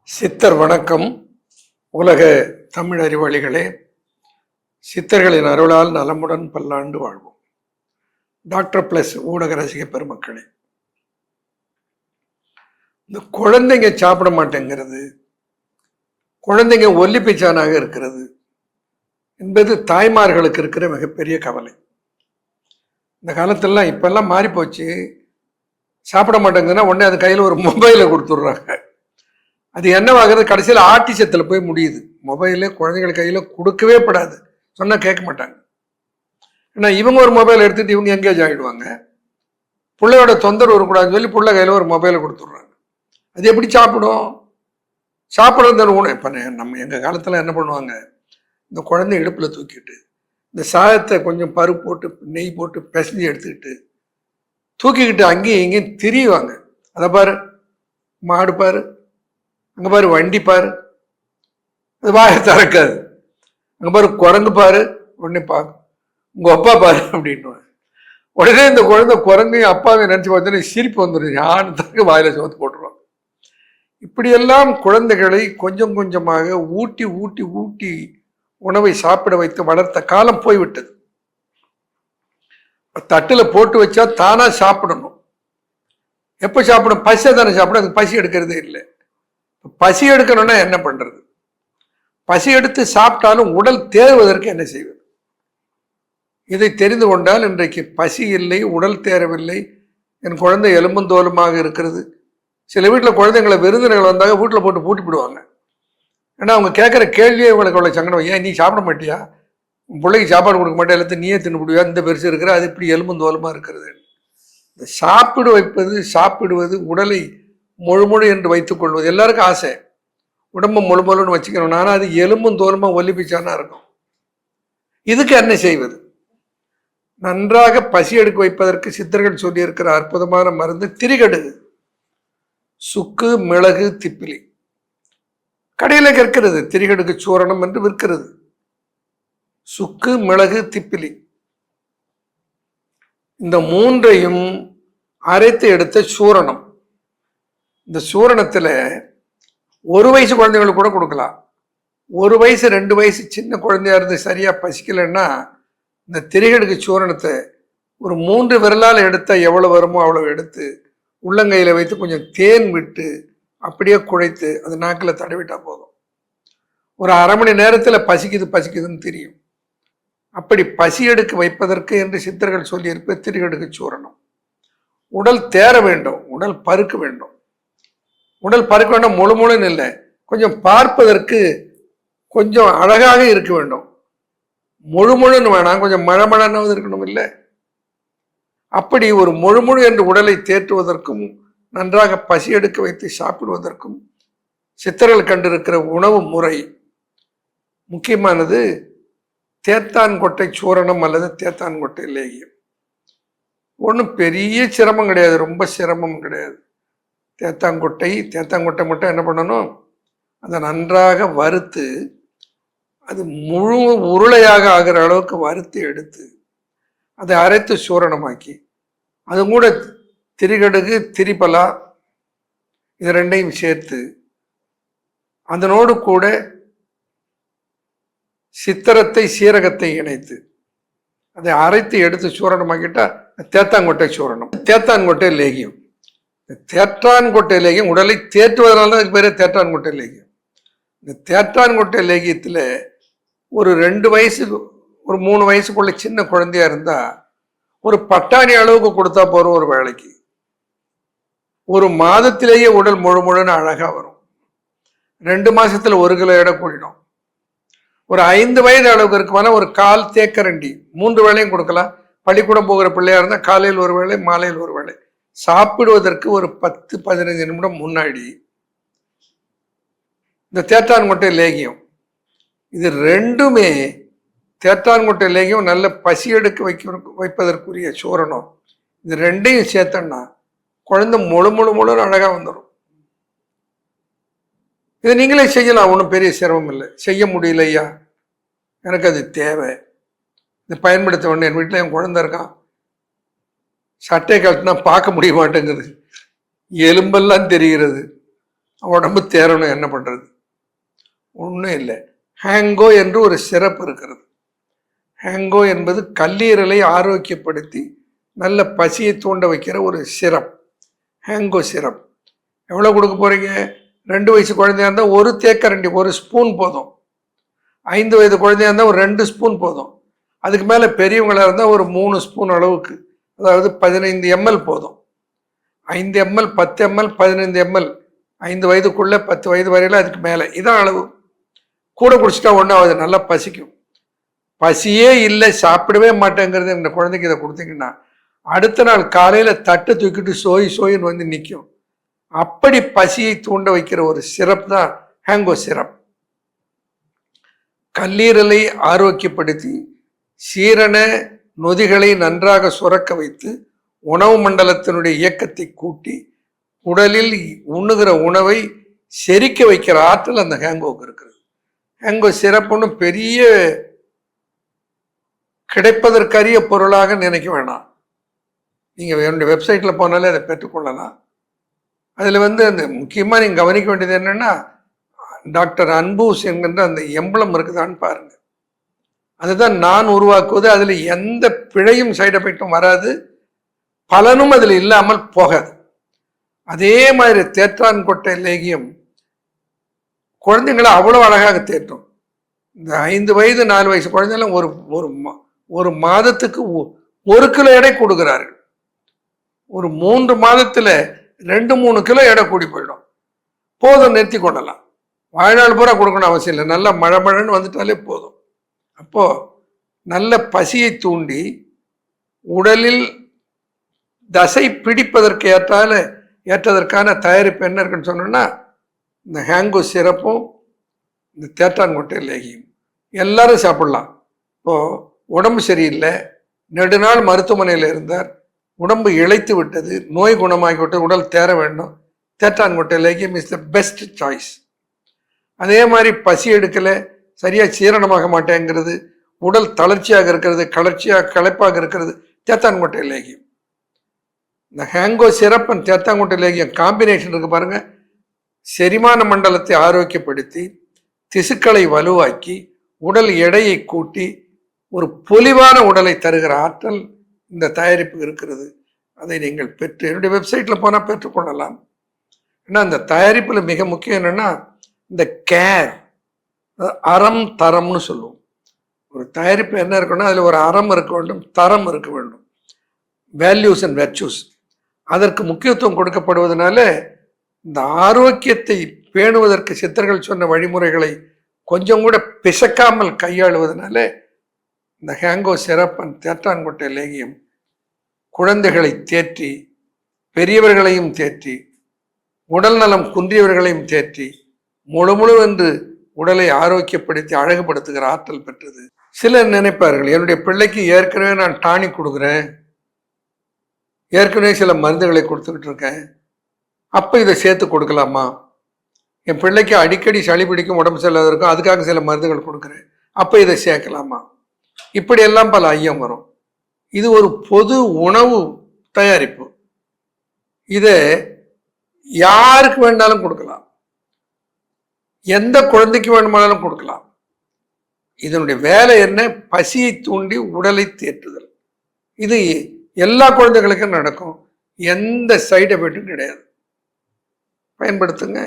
சித்தர் வணக்கம். உலக தமிழ் அறிவாளிகளே, சித்தர்களின் அருளால் நலமுடன் பல்லாண்டு வாழ்வோம். டாக்டர் பிளஸ் ஊடக ரசிக பெருமக்களே, இந்த குழந்தைங்க சாப்பிட மாட்டேங்கிறது, குழந்தைங்க ஒல்லிப்பிச்சானாக இருக்கிறது என்பது தாய்மார்களுக்கு இருக்கிற மிகப்பெரிய கவலை. இந்த காலத்திலலாம் இப்பெல்லாம் மாறி போச்சு. சாப்பிட மாட்டேங்குதுன்னா உடனே அது கையில் ஒரு மொபைலை கொடுத்துட்றாங்க. அது என்னவாகிறது, கடைசியில் ஆட்டிசத்தில் போய் முடியுது. மொபைலு குழந்தைகள் கையில் கொடுக்கவே படாது, சொன்னால் கேட்க மாட்டாங்க. ஏன்னா இவங்க ஒரு மொபைல் எடுத்துகிட்டு இவங்க எங்கேஜ் ஆகிடுவாங்க. பிள்ளையோட தொந்தரவு வரக்கூடாதுன்னு சொல்லி பிள்ளை கையில் ஒரு மொபைலை கொடுத்துட்றாங்க. அது எப்படி சாப்பிடும்? சாப்பிட்றது உணவு. இப்போ நம்ம எங்கள் காலத்தில் என்ன பண்ணுவாங்க, இந்த குழந்தை இடுப்பில் தூக்கிட்டு இந்த சாதத்தை கொஞ்சம் பருப்பு போட்டு நெய் போட்டு பிசைஞ்சு எடுத்துக்கிட்டு தூக்கிக்கிட்டு அங்கேயும் இங்கேயும் திரியுவாங்க. அதை பாரு மாடு பாரு, அங்கே பாரு வண்டி பாரு, அது வாயை திறக்காது. அங்கே பாரு குரங்கு பாரு, உடனே பார்க்கும். உங்கள் அப்பா பாரு அப்படின்வாங்க. உடனே இந்த குழந்தை குரங்கையும் அப்பாவையும் நினச்சி பார்த்தோன்னா சிரிப்பு வந்துடும். யான்னு தனக்கு வாயில சோத்து போட்டுருவாங்க. இப்படியெல்லாம் குழந்தைகளை கொஞ்சம் கொஞ்சமாக ஊட்டி ஊட்டி ஊட்டி உணவை சாப்பிட வைத்து வளர்த்த காலம் போய்விட்டது. தட்டில் போட்டு வச்சா தானா சாப்பிடணும். எப்போ சாப்பிடும்? பசியை தானே சாப்பிடும். அதுக்கு பசி எடுக்கிறதே இல்லை. பசி எடுக்கணும்னா என்ன பண்றது? பசி எடுத்து சாப்பிட்டாலும் உடல் தேறுவதற்கு என்ன செய்வது? இதை தெரிந்து கொண்டால் இன்றைக்கு பசி இல்லை, உடல் தேரவில்லை, என் குழந்தை எலும்பும் தோலுமாக இருக்கிறது. சில வீட்டில் குழந்தைங்களை விருந்தினர்கள் வந்தாங்க வீட்டில் போட்டு பூட்டிவிடுவாங்க. ஏன்னா அவங்க கேட்குற கேள்வியே இவங்களுக்கு அவ்வளோ சங்கடம். ஏன் நீ சாப்பிட மாட்டியா? உன் பிள்ளைக்கு சாப்பாடு கொடுக்க மாட்டேன், எல்லாத்தையும் நீயே தின்னு முடியா, இந்த பெருசு இருக்கிற, அது இப்படி எலும்பும் தோலுமா இருக்கிறது. இந்த சாப்பிடுவது உடலை முழு என்று வைத்துக் கொள்வது எல்லாருக்கும் ஆசை. உடம்பு முழுன்னு வச்சுக்கணும். ஆனால் அது எலும்பும் தோலுமா ஒல்லிப்பிச்சானா இருக்கும். இதுக்கு என்ன செய்வது? நன்றாக பசி எடுக்க வைப்பதற்கு சித்தர்கள் சொல்லியிருக்கிற அற்புதமான மருந்து திரிகடுகு. சுக்கு, மிளகு, திப்பிலி கடையில் விற்கிறது. திரிகடுகு சூரணம் என்று விற்கிறது. சுக்கு, மிளகு, திப்பிலி இந்த மூன்றையும் அரைத்து எடுத்த சூரணம். இந்த சூரணத்தில் 1 வயசு குழந்தைங்களுக்கு கூட கொடுக்கலாம். 1 வயசு 2 வயசு சின்ன குழந்தையா இருந்து சரியா பசிக்கலைன்னா இந்த திரிகடுகு சூரணத்தை ஒரு 3 விரலால் எடுத்தால் எவ்வளோ வருமோ அவ்வளோ எடுத்து உள்ளங்கையில் வைத்து கொஞ்சம் தேன் விட்டு அப்படியே குழைத்து அது நாக்கில் தடவிட்டா போதும். ஒரு அரை மணி நேரத்தில் பசிக்குதுன்னு தெரியும். அப்படி பசி எடுக்க வைப்பதற்கு என்று சித்தர்கள் சொல்லியிருப்ப திரிகடுகு சூரணம். உடல் தேர வேண்டும், உடல் பருக்க வேண்டும். உடல் பருக்க வேண்டும் முழுன்னு இல்லை, கொஞ்சம் பார்ப்பதற்கு கொஞ்சம் அழகாக இருக்க வேண்டும். முழுன்னு வேணாம், கொஞ்சம் மழமழன்னாவது இருக்கணும் இல்லை? அப்படி ஒரு முழு என்று உடலை தேற்றுவதற்கும் நன்றாக பசி எடுக்க வைத்து சாப்பிடுவதற்கும் சித்தர்கள் கண்டிருக்கிற உணவு முறை முக்கியமானது தேத்தான்கொட்டை சூரணம் அல்லது தேத்தான்கொட்டை லேகியம். ஒன்றும் பெரிய சிரமம் கிடையாது, ரொம்ப சிரமம் கிடையாது. தேத்தாங்கொட்டை மட்டும் என்ன பண்ணணும், அதை நன்றாக வறுத்து அது முழு உருளையாக ஆகிற அளவுக்கு வறுத்து எடுத்து அதை அரைத்து சூரணமாக்கி அது கூட திரிகடுகு, திரிபலா இது ரெண்டையும் சேர்த்து அதனோடு கூட சித்திரத்தை, சீரகத்தை இணைத்து அதை அரைத்து எடுத்து சூரணமாக்கிட்டா தேத்தாங்கொட்டை சூரணம், தேத்தான்கொட்டை லேகியம். தேற்றான்கொட்டை லேகியம் உடலை தேற்றுவதனால தான் அதுக்கு பேரே தேற்றான்கொட்டை லேகியம். இந்த தேற்றான்கொட்டை லேகியத்தில் ஒரு 2 வயசு ஒரு 3 வயசுக்குள்ள சின்ன குழந்தையா இருந்தா ஒரு பட்டாணி அளவுக்கு கொடுத்தா போறோம் ஒரு வேளைக்கு. 1 மாதத்திலேயே உடல் முழுன்னு அழகா வரும். 2 மாசத்துல 1 கிலோ எடை கூடிடும். ஒரு 5 வயது அளவுக்கு இருக்குமான ஒரு 1/4 தேக்கரண்டி 3 வேளையும் கொடுக்கலாம். பள்ளிக்கூடம் போகிற பிள்ளையா இருந்தால் காலையில் 1 வேளை, மாலையில் 1 வேளை. சாப்பிடுவதற்கு ஒரு 10-15 நிமிடம் முன்னாடி இந்த தேற்றான்கொட்டை லேகியம், இது ரெண்டுமே தேற்றான்கொட்டை லேகியம் நல்ல பசி எடுக்க வைப்பதற்குரிய சூரணம். இது ரெண்டையும் சேர்த்தோம்னா குழந்தை முழு அழகா வந்துடும். இதை நீங்களே செய்யலாம், ஒன்றும் பெரிய சிரமம் இல்லை. செய்ய முடியலையா, எனக்கு அது தேவை, இதை பயன்படுத்த வேண்டிய. என் வீட்டில் என் குழந்தை இருக்கான், சட்டை கழட்டினா பார்க்க முடிய மாட்டேங்குது, எலும்பெல்லாம் தெரிகிறது, உடம்பு தேரணும், என்ன பண்றது? ஒன்றும் இல்லை. ஹேங்கோ என்று ஒரு சிறப்பு இருக்கிறது. ஹேங்கோ என்பது கல்லீரலை ஆரோக்கியப்படுத்தி நல்ல பசியை தூண்ட வைக்கிற ஒரு சிரப். ஹேங்கோ சிரப் எவ்வளோ கொடுக்க போறீங்க? 2 வயசு குழந்தையா இருந்தால் 1 தேக்கரண்டி, 1 ஸ்பூன் போதும். 5 வயது குழந்தையா இருந்தால் ஒரு 2 ஸ்பூன் போதும். அதுக்கு மேலே பெரியவங்களாக இருந்தால் ஒரு 3 ஸ்பூன் அளவுக்கு, அதாவது 15 ml போதும். 5 ml, 10 ml, 15 ml, 5 வயதுக்குள்ள 10 வயது வரையில, அதுக்கு மேலே இதான் அளவு. கூட குடிச்சிட்டா ஒன்றாவது, நல்லா பசிக்கும். பசியே இல்லை, சாப்பிடவே மாட்டேங்கிறது இந்த குழந்தைக்கு இதை கொடுத்தீங்கன்னா அடுத்த நாள் காலையில் தட்டை தூக்கிட்டு சோயின்னு வந்து நிற்கும். அப்படி பசியை தூண்ட வைக்கிற ஒரு சிரப் தான் ஹேங்கோ சிரப். கல்லீரலை ஆரோக்கியப்படுத்தி சீரண நொதிகளை நன்றாக சுரக்க வைத்து உணவு மண்டலத்தினுடைய இயக்கத்தை கூட்டி உடலில் உண்ணுகிற உணவை செரிக்க வைக்கிற ஆற்றல் அந்த ஹேங்கோவுக்கு இருக்கிறது. ஹேங்கோ சிரப்புன்னு பெரிய கிடைப்பதற்கரிய பொருளாக நினைக்க வேணாம். நீங்கள் என்னுடைய வெப்சைட்டில் போனாலே அதை பெற்றுக்கொள்ளலாம். அதில் அந்த முக்கியமாக நீங்கள் கவனிக்க வேண்டியது என்னென்னா, டாக்டர் அன்பூஸ் என்கின்ற அந்த எம்பளம் இருக்குதான்னு பாருங்க. அதுதான் நான் உருவாக்குவது. அதில் எந்த பிழையும் சைடு எஃபெக்டும் வராது, பலனும் அதில் இல்லாமல் போகாது. அதே மாதிரி தேற்றான்கொட்டை லேகியம் குழந்தைங்களை அவ்வளோ அழகாக தேற்றும். இந்த 5 வயது 4 வயசு குழந்தைகளும் ஒரு மாதத்துக்கு 1 கிலோ எடை கொடுக்கிறார்கள். ஒரு 3 மாதத்துல 2-3 கிலோ எடை கூடி போயிடும். போதும், நிறுத்தி கொள்ளலாம். வாழ்நாள் பூரா கொடுக்கணும் அவசியம் இல்லை. நல்லா மழைன்னு வந்துட்டாலே போதும். அப்போ நல்ல பசியை தூண்டி உடலில் தசை பிடிப்பதற்கு ஏற்றதற்கான தயாரிப்பு என்ன இருக்குன்னு சொன்னோம்னா, இந்த ஹேங்கோ சிரப்பும் இந்த தேற்றான்கொட்டை லேகியம் எல்லாரும் சாப்பிடலாம். இப்போ உடம்பு சரியில்லை, நெடுநாள் மருத்துவமனையில் இருந்தார், உடம்பு இழைத்து விட்டது, நோய் குணமாகிவிட்டது, உடல் தேர வேண்டும், தேற்றான்கொட்டை லேகியம் இஸ் த பெஸ்ட் சாய்ஸ். அதே மாதிரி பசி எடுக்கலை, சரியாக சீரணமாக மாட்டேங்கிறது, உடல் தளர்ச்சியாக இருக்கிறது, களைப்பாக இருக்கிறது, தேத்தான்கொட்டை லேகியம். இந்த ஹேங்கோ சிரப் அண்ட் தேத்தான்கொட்டை லேகியம் காம்பினேஷன் இருக்கு பாருங்க. செரிமான மண்டலத்தை ஆரோக்கியப்படுத்தி திசுக்களை வலுவாக்கி உடல் எடையை கூட்டி ஒரு பொலிவான உடலை தருகிற ஆற்றல் இந்த தயாரிப்பு இருக்கிறது. அதை நீங்கள் என்னுடைய வெப்சைட்டில் போனால் பெற்றுக்கொள்ளலாம். ஏன்னா அந்த தயாரிப்பில் மிக முக்கியம் என்னென்னா இந்த கேர், அறம் தரம்னு சொல்லுவோம். ஒரு தயாரிப்பு என்ன இருக்குன்னா அதில் ஒரு அறம் இருக்க வேண்டும், தரம் இருக்க வேண்டும், வேல்யூஸ் அண்ட் வெர்ச்சூஸ். அதற்கு முக்கியத்துவம் கொடுக்கப்படுவதனால இந்த ஆரோக்கியத்தை பேணுவதற்கு சித்தர்கள் சொன்ன வழிமுறைகளை கொஞ்சம் கூட பிசக்காமல் கையாளுவதனால இந்த ஹேங்கோ சிரப் அண்ட் தேற்றான்கொட்டை லேகியம் குழந்தைகளை தேற்றி, பெரியவர்களையும் தேற்றி, உடல் நலம் குன்றியவர்களையும் தேற்றி முழுவென்று உடலை ஆரோக்கியப்படுத்தி அழகுபடுத்துகிற ஆற்றல் பெற்றது. சிலர் நினைப்பார்கள், என்னுடைய பிள்ளைக்கு ஏற்கனவே நான் டானிக் கொடுக்குறேன், ஏற்கனவே சில மருந்துகளை கொடுத்துக்கிட்டு இருக்கேன், அப்போ இதை சேர்த்து கொடுக்கலாமா? என் பிள்ளைக்கு அடிக்கடி சளி பிடிக்கும், உடம்பு சரியில்லாத இருக்கும், அதுக்காக சில மருந்துகள் கொடுக்குறேன், அப்போ இதை சேர்க்கலாமா? இப்படியெல்லாம் பல ஐயம் வரும். இது ஒரு பொது உணவு தயாரிப்பு. இதை யாருக்கு வேண்டாலும் கொடுக்கலாம், எந்த குழந்தைக்கு வேண்டுமானாலும் கொடுக்கலாம். இதனுடைய வேலை என்ன? பசியை தூண்டி உடலை தேற்றுதல். இது எல்லா குழந்தைகளுக்கும் நடக்கும், எந்த சைடு எஃபெக்டும் கிடையாது. பயன்படுத்துங்க.